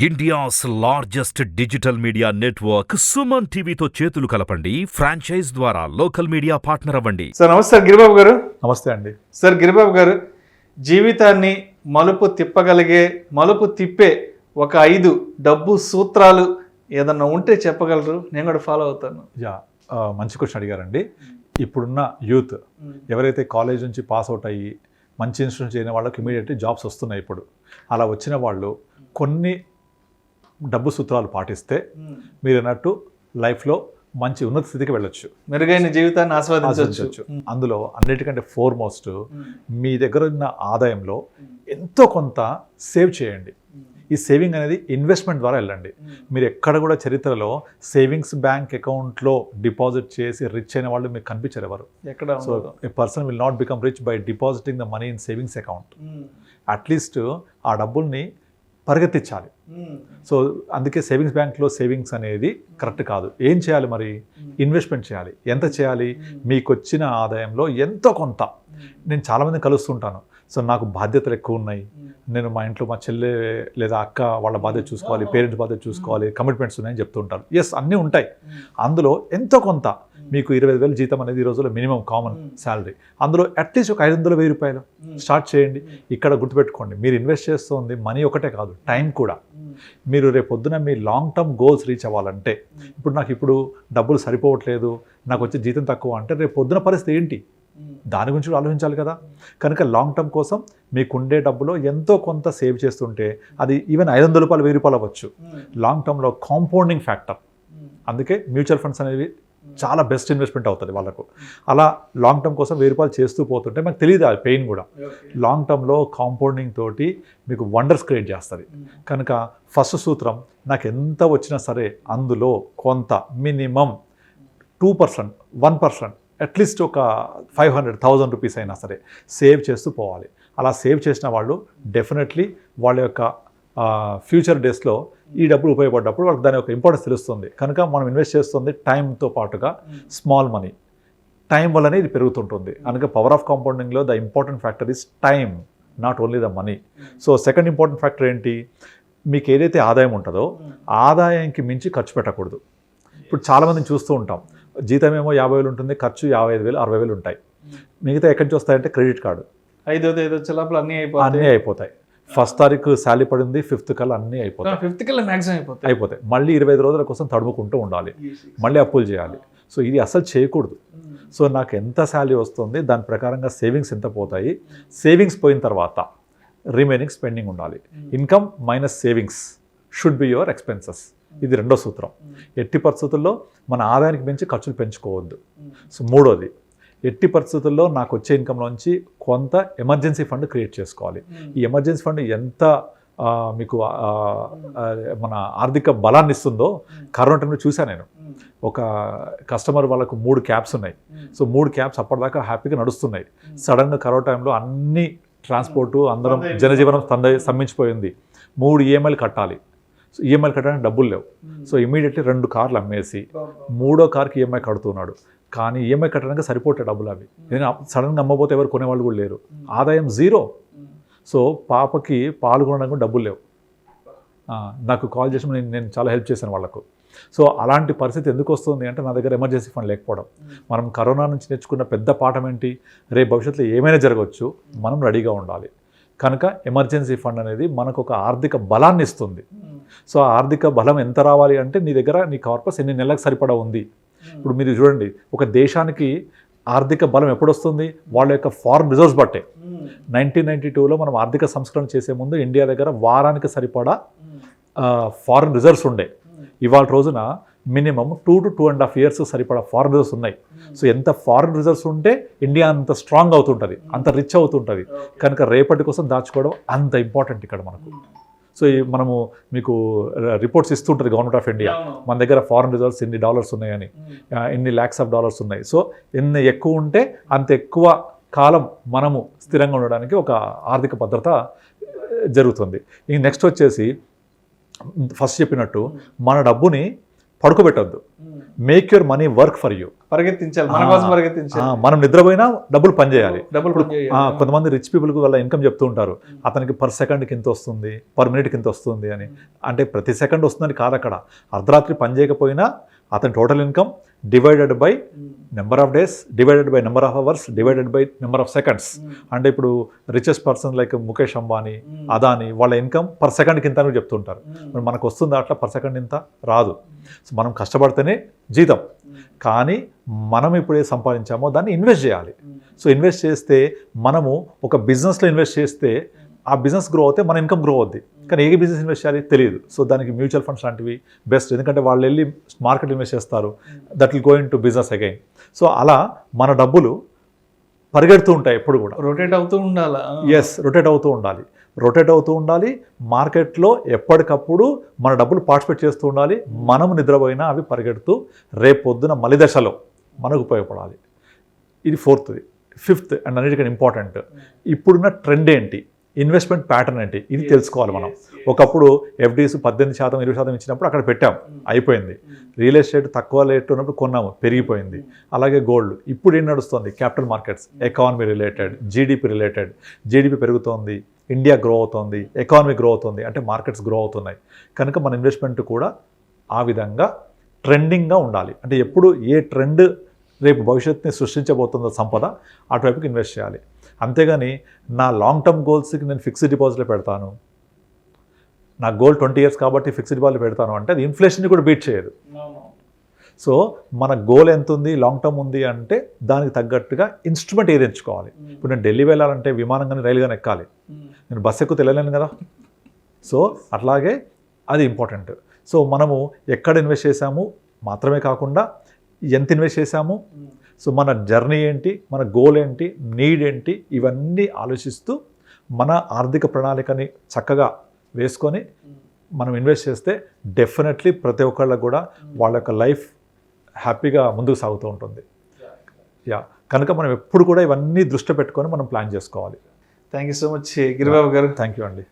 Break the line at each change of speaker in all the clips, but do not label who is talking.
India's largest digital media network SumanTV తో చేతులు కలపండి. ఫ్రాంచైజ్ ద్వారా లోకల్ మీడియా పార్ట్నర్ అవ్వండి.
సార్ నమస్తే గిరిబాబు గారు.
నమస్తే అండి.
సార్ గిరిబాబు గారు, జీవితాన్ని మలుపు తిప్పే ఒక 5 డబ్బు సూత్రాలు ఏదన్నా ఉంటే చెప్పగలరు? నేను కూడా ఫాలో అవుతాను.
మంచి క్వశ్చన్ అడిగారండి. ఇప్పుడున్న యూత్ ఎవరైతే కాలేజ్ నుంచి పాస్ అవుట్ అయ్యి మంచి ఇన్స్టిట్యూట్ చేయని వాళ్ళకి ఇమీడియట్లీ జాబ్స్ వస్తున్నాయి. ఇప్పుడు అలా వచ్చిన వాళ్ళు కొన్ని డబ్బు సూత్రాలు పాటిస్తే మీరు అన్నట్టు లైఫ్లో మంచి ఉన్నత స్థితికి వెళ్ళొచ్చు,
మెరుగైన జీవితాన్ని ఆస్వాదించవచ్చు.
అందులో అన్నిటికంటే ఫోర్మోస్ట్ మీ దగ్గర ఉన్న ఆదాయంలో ఎంతో కొంత సేవ్ చేయండి. ఈ సేవింగ్ అనేది ఇన్వెస్ట్మెంట్ ద్వారా వెళ్ళండి. మీరు ఎక్కడ కూడా చరిత్రలో సేవింగ్స్ బ్యాంక్ అకౌంట్లో డిపాజిట్ చేసి రిచ్ అయిన వాళ్ళు మీకు కనిపించారు ఎవరు?
ఎక్కడ?
So A person will not become rich by depositing the money in savings account. At least ఆ డబ్బుల్ని పరిగెత్తించాలి. సో అందుకే సేవింగ్స్ బ్యాంక్లో సేవింగ్స్ అనేది కరెక్ట్ కాదు. ఏం చేయాలి మరి? ఇన్వెస్ట్మెంట్ చేయాలి. ఎంత చేయాలి? మీకు వచ్చిన ఆదాయంలో ఎంతో కొంత. నేను చాలామందిని కలుస్తుంటాను. సో నాకు బాధ్యతలు ఎక్కువ ఉన్నాయి, నేను మా ఇంట్లో మా చెల్లె లేదా అక్క వాళ్ళ బాధ్యత చూసుకోవాలి, పేరెంట్స్ బాధ్యత చూసుకోవాలి, కమిట్మెంట్స్ ఉన్నాయని చెప్తూ ఉంటారు. ఎస్, అన్నీ ఉంటాయి. అందులో ఎంతో కొంత మీకు 25,000 జీతం అనేది ఈ రోజుల్లో మినిమం కామన్ శాలరీ. అందులో అట్లీస్ట్ ఒక 500-1000 రూపాయలు స్టార్ట్ చేయండి. ఇక్కడ గుర్తుపెట్టుకోండి, మీరు ఇన్వెస్ట్ చేస్తుంది మనీ ఒకటే కాదు, టైం కూడా. మీరు రేపొద్దున మీ లాంగ్ టర్మ్ గోల్స్ రీచ్ అవ్వాలంటే, ఇప్పుడు డబ్బులు సరిపోవట్లేదు, నాకు వచ్చే జీతం తక్కువ అంటే రేపు పొద్దున పరిస్థితి ఏంటి? దాని గురించి కూడా ఆలోచించాలి కదా. కనుక లాంగ్ టర్మ్ కోసం మీకుండే డబ్బులో ఎంతో కొంత సేవ్ చేస్తుంటే అది ఈవెన్ 500 రూపాయలు 1000 రూపాయలు అవ్వచ్చు. లాంగ్ టర్మ్లో కాంపౌండింగ్ ఫ్యాక్టర్. అందుకే మ్యూచువల్ ఫండ్స్ అనేవి చాలా బెస్ట్ ఇన్వెస్ట్మెంట్ అవుతుంది వాళ్ళకు. అలా లాంగ్ టర్మ్ కోసం 1000 రూపాయలు చేస్తూ పోతుంటే మనకు తెలియదు ఆ పెయిన్ కూడా. లాంగ్ టర్మ్లో కాంపౌండింగ్ తోటి మీకు వండర్స్ క్రియేట్ చేస్తుంది. కనుక ఫస్ట్ సూత్రం, నాకు ఎంత వచ్చినా సరే అందులో కొంత మినిమం 2%, 1%, అట్లీస్ట్ ఒక 500,000 రూపీస్ అయినా సరే సేవ్ చేస్తూ పోవాలి. అలా సేవ్ చేసిన వాళ్ళు డెఫినెట్లీ వాళ్ళ యొక్క ఫ్యూచర్ డేస్లో ఈ డబ్బులు ఉపయోగపడ్డప్పుడు వాళ్ళకి దాని యొక్క ఇంపార్టెన్స్ తెలుస్తుంది. కనుక మనం ఇన్వెస్ట్ చేస్తుంది టైంతో పాటుగా స్మాల్ మనీ. టైం వల్లనే ఇది పెరుగుతుంటుంది. కనుక పవర్ ఆఫ్ కాంపౌండింగ్లో the important factor is time, not only the money. So second important factor ఏంటి? మీకు ఏదైతే ఆదాయం ఉంటుందో ఆదాయానికి మించి ఖర్చు పెట్టకూడదు. ఇప్పుడు చాలామందిని చూస్తూ ఉంటాం, జీతం ఏమో 50,000 ఉంటుంది, ఖర్చు 55,000, 60,000 ఉంటాయి. మిగతా ఎక్కడి నుంచి వస్తాయంటే క్రెడిట్ కార్డు.
5వ వచ్చే లోపల అన్నీ
అయిపోతాయి. ఫస్ట్ తారీఖు శాలరీ పడింది, 5th కల్లా అన్నీ అయిపోతాయి.
5th కల్లా మ్యాక్సిమం అయిపోతాయి.
మళ్ళీ 25 రోజుల కోసం తడుముకుంటూ ఉండాలి, మళ్ళీ అప్పులు చేయాలి. సో ఇది అసలు చేయకూడదు. సో నాకు ఎంత శాలరీ వస్తుంది దాని ప్రకారంగా సేవింగ్స్ ఎంత పోతాయి, సేవింగ్స్ పోయిన తర్వాత రిమైనింగ్ స్పెండింగ్ ఉండాలి. Income minus savings should be your expenses. ఇది రెండో సూత్రం. ఎట్టి పరిస్థితుల్లో మన ఆదాయానికి మించి ఖర్చులు పెంచుకోవద్దు. సో మూడోది, ఎట్టి పరిస్థితుల్లో నాకు వచ్చే ఇన్కంలోంచి కొంత ఎమర్జెన్సీ ఫండ్ క్రియేట్ చేసుకోవాలి. ఈ ఎమర్జెన్సీ ఫండ్ ఎంత మీకు మన ఆర్థిక బలాన్ని ఇస్తుందో కరోనా టైంలో చూశాను నేను. ఒక కస్టమర్ వాళ్ళకు 3 క్యాబ్స్ ఉన్నాయి. సో 3 క్యాబ్స్ అప్పటిదాకా హ్యాపీగా నడుస్తున్నాయి. సడన్గా కరోనా టైంలో అన్ని ట్రాన్స్పోర్టు అందరం జనజీవనం స్తంభించిపోయింది. 3 ఈఎంఐలు కట్టాలి. సో ఈఎంఐలు కట్టడానికి డబ్బులు లేవు. సో ఇమీడియట్లీ 2 కార్లు అమ్మేసి 3వ కార్కి ఈఎంఐ కడుతున్నాడు. కానీ ఈఎంఐ కట్టడానికి సరిపోతే డబ్బులు అవి. నేను సడన్గా అమ్మబోతే ఎవరు కొనేవాళ్ళు కూడా లేరు. ఆదాయం 0. సో పాపకి పాలు కొనడానికి డబ్బులు లేవు. నాకు కాల్ చేసి నేను చాలా హెల్ప్ చేశాను వాళ్ళకు. సో అలాంటి పరిస్థితి ఎందుకు వస్తుంది అంటే నా దగ్గర ఎమర్జెన్సీ ఫండ్ లేకపోవడం. మనం కరోనా నుంచి నేర్చుకున్న పెద్ద పాఠం ఏంటి? రేపు భవిష్యత్తులో ఏమైనా జరగవచ్చు, మనం రెడీగా ఉండాలి. కనుక ఎమర్జెన్సీ ఫండ్ అనేది మనకు ఒక ఆర్థిక బలాన్ని ఇస్తుంది. సో ఆ ఆర్థిక బలం ఎంత రావాలి అంటే నీ దగ్గర నీ కార్పస్ ఎన్ని నెలలకు సరిపడా ఉంది. ఇప్పుడు మీరు చూడండి, ఒక దేశానికి ఆర్థిక బలం ఎప్పుడు వస్తుంది? వాళ్ళ యొక్క ఫారెన్ రిజర్వ్స్ బట్టే. 1992లో మనం ఆర్థిక సంస్కరణ చేసే ముందు ఇండియా దగ్గర వారానికి సరిపడా ఫారెన్ రిజర్వ్స్ ఉండే. ఇవాళ రోజున మినిమం 2 to 2.5 years సరిపడా ఫారెన్ రిజర్వ్స్ ఉన్నాయి. సో ఎంత ఫారెన్ రిజర్వ్స్ ఉంటే ఇండియా అంత స్ట్రాంగ్ అవుతుంటుంది, అంత రిచ్ అవుతుంటుంది. కనుక రేపటి కోసం దాచుకోవడం అంత ఇంపార్టెంట్ ఇక్కడ మనకు. సో మనము మీకు రిపోర్ట్స్ ఇస్తుంటుంది గవర్నమెంట్ ఆఫ్ ఇండియా, మన దగ్గర ఫారెన్ రిజర్వ్స్ ఇన్ని డాలర్స్ ఉన్నాయని, ఇన్ని lakhs of dollars ఉన్నాయి. సో ఎన్ని ఎక్కువ ఉంటే అంత ఎక్కువ కాలం మనము స్థిరంగా ఉండడానికి ఒక ఆర్థిక భద్రత జరుగుతుంది. ఈ నెక్స్ట్ వచ్చేసి ఫస్ట్ చెప్పినట్టు మన డబ్బుని పడుకోబెట్టద్దు. Make your money work for you.
పరిగెత్తించాలి, మన కోసం పరిగెత్తించాలి.
మనం నిద్రపోయినా డబ్బులు పని చేయాలి.
డబ్బులు పని చేయాలి.
కొంతమంది రిచ్ పీపుల్కి వాళ్ళ ఇన్కమ్ చెప్తూ ఉంటారు, అతనికి పర్ సెకండ్కి ఇంత వస్తుంది, పర్ మినిట్కి ఇంత వస్తుంది అని. అంటే ప్రతి సెకండ్ వస్తుందని కాదు, అక్కడ అర్ధరాత్రి పని చేయకపోయినా అతని total income divided by number of days, divided by number of hours, divided by number of seconds. అంటే ఇప్పుడు richest person like Mukesh Ambani, Adani, వాళ్ళ ఇన్కమ్ పర్ సెకండ్కి ఇంత అని చెప్తుంటారు. మరి మనకు వస్తుంది అట్లా పర్ సెకండ్ ఇంత రాదు. సో మనం కష్టపడితేనే జీతం. కానీ మనం ఇప్పుడు ఏది సంపాదించామో దాన్ని ఇన్వెస్ట్ చేయాలి. సో ఇన్వెస్ట్ చేస్తే మనము ఒక బిజినెస్లో ఇన్వెస్ట్ చేస్తే ఆ బిజినెస్ గ్రో అవుతే మన ఇన్కమ్ గ్రో అవుద్ది. కానీ ఏ బిజినెస్ ఇన్వెస్ట్ చేయాలి తెలియదు. సో దానికి మ్యూచువల్ ఫండ్స్ లాంటివి బెస్ట్, ఎందుకంటే వాళ్ళు వెళ్ళి మార్కెట్ ఇన్వెస్ట్ చేస్తారు, that will go in to business again. So అలా మన డబ్బులు పరిగెడుతూ ఉంటాయి ఎప్పుడు కూడా,
రొటేట్ అవుతూ ఉండాలి.
రొటేట్ అవుతూ ఉండాలి. మార్కెట్లో ఎప్పటికప్పుడు మన డబ్బులు పార్టిసిపేట్ చేస్తూ ఉండాలి. మనం నిద్రపోయినా అవి పరిగెడుతూ రేపు పొద్దున మలి దశలో మనకు ఉపయోగపడాలి. ఇది ఫోర్త్ది. ఫిఫ్త్ అండ్ అన్నిటికన్నా ఇంపార్టెంట్, ఇప్పుడున్న ట్రెండ్ ఏంటి, ఇన్వెస్ట్మెంట్ ప్యాటర్న్ ఏంటి, ఇది తెలుసుకోవాలి మనం. ఒకప్పుడు ఎఫ్డీస్ 18%, 20% ఇచ్చినప్పుడు అక్కడ పెట్టాం, అయిపోయింది. రియల్ ఎస్టేట్ తక్కువ రేట్ ఉన్నప్పుడు కొన్నాము, పెరిగిపోయింది. అలాగే గోల్డ్. ఇప్పుడు ఏం నడుస్తుంది, capital markets, economy related, GDP పెరుగుతోంది, ఇండియా గ్రో అవుతోంది, ఎకానమీ గ్రో అవుతుంది, అంటే మార్కెట్స్ గ్రో అవుతున్నాయి. కనుక మన ఇన్వెస్ట్మెంట్ కూడా ఆ విధంగా ట్రెండింగ్గా ఉండాలి. అంటే ఎప్పుడు ఏ ట్రెండ్ రేపు భవిష్యత్తుని సృష్టించబోతుందో సంపద, అటువైపుకి ఇన్వెస్ట్ చేయాలి. అంతేగాని నా లాంగ్ టర్మ్ గోల్స్కి నేను ఫిక్స్డ్ డిపాజిట్లో పెడతాను, నా గోల్ 20 years కాబట్టి ఫిక్స్డ్ డిపాజిట్ పెడతాను అంటే అది ఇన్ఫ్లేషన్ని కూడా బీట్ చేయదు. సో మన గోల్ ఎంత ఉంది, లాంగ్ టర్మ్ ఉంది అంటే దానికి తగ్గట్టుగా ఇన్స్ట్రుమెంట్ ఏది ఎంచుకోవాలి. ఇప్పుడు నేను ఢిల్లీ వెళ్ళాలంటే విమానం కానీ రైలు కానీ ఎక్కాలి, నేను బస్సు ఎక్కువ తెలియలేను కదా. సో అట్లాగే అది ఇంపార్టెంట్. సో మనము ఎక్కడ ఇన్వెస్ట్ చేసాము మాత్రమే కాకుండా ఎంత ఇన్వెస్ట్ చేసాము, సో మన జర్నీ ఏంటి, మన గోల్ ఏంటి, నీడ్ ఏంటి, ఇవన్నీ ఆలోచిస్తూ మన ఆర్థిక ప్రణాళికని చక్కగా వేసుకొని మనం ఇన్వెస్ట్ చేస్తే డెఫినెట్లీ ప్రతి ఒక్కళ్ళకు కూడా వాళ్ళ యొక్క లైఫ్ హ్యాపీగా ముందుకు సాగుతూ ఉంటుంది. కనుక మనం ఎప్పుడు కూడా ఇవన్నీ దృష్టి పెట్టుకొని మనం ప్లాన్ చేసుకోవాలి.
Thank you so much Giribabu గారు.
థ్యాంక్ యూ అండి.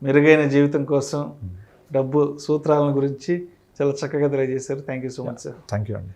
మెరుగైన జీవితం కోసం డబ్బు సూత్రాలను గురించి చాలా చక్కగా తెలియజేశారు. Thank you so much sir.
Thank you అండి.